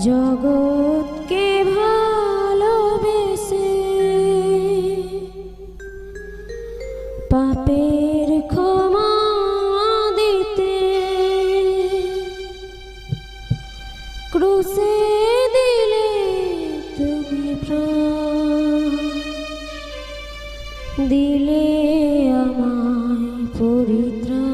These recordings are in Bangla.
জগৎকে ভালোবেসে পাপের ক্ষমা দিতে ক্রুশে দিলে তুমি প্রাণ, দিলে আমায় পরিত্রাণ।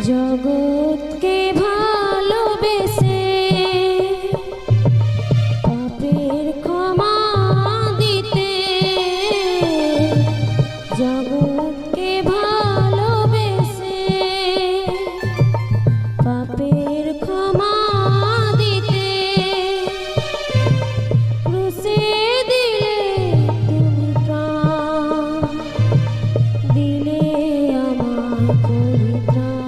জগৎকে ভালোবেসে পাপের ক্ষমা দিতে, জগৎকে ভালোবেসে পাপের ক্ষমা দিতে ক্রুশে দিলে তুমি প্রাণ, দিলে আমায় পরিত্রাণ।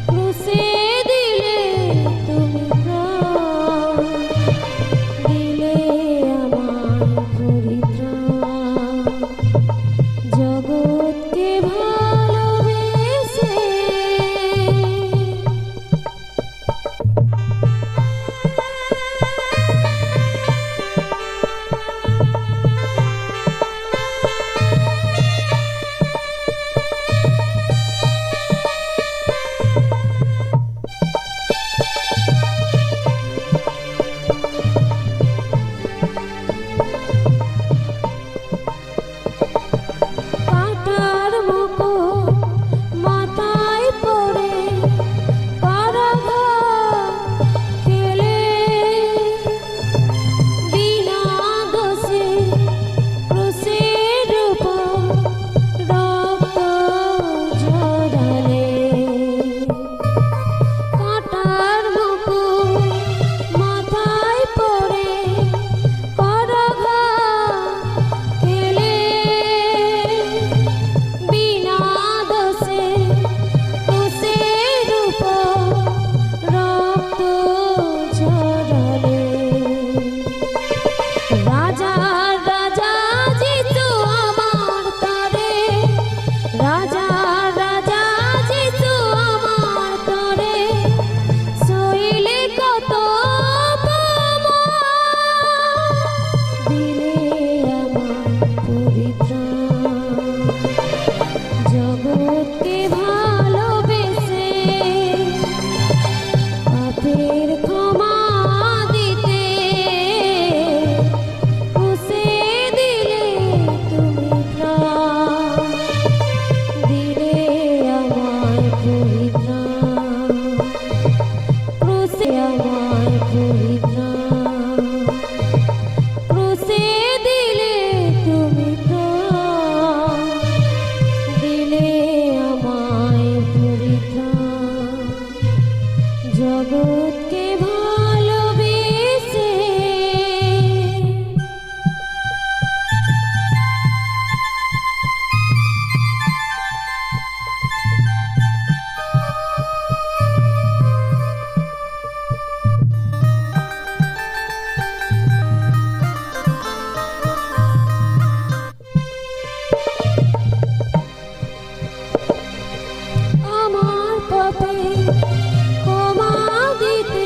ক্রুশে দিলে তুমি প্রাণ, দিলে আমায় পরিত্রাণ। জগৎকে ভালোবেসে কাঁটার মুকুট মাথায় পড়ে পরাঘাত খেলে, বিনা দোষে ক্রুশের উপর রক্ত ঝরালে। কাঁটার মুকুট মাথায় পড়ে পরাঘাত খেলে, বিনা দোষে ক্রুশের উপর রক্ত ঝরালে। রাজা রাজা যিশু আমার তরে, রাজা রাজা যিশু আমার তরে সইলে কত অপমান, দিলে আমায় পরিত্রাণ। জগৎকে ভালোবেসে পাপের ক্ষমা দিতে ক্রুশে দিলে তুমি প্রাণ, দিলে আমায় পরিত্রাণ। ক্রুশে আমায় পরিত্রাণ, ক্রুশে দিলে তুমি প্রাণ, দিলে আমায় পরিত্রাণ। জগৎকে ভালোবেসে আমার পাপে ক্ষমা দিতে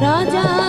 রাজা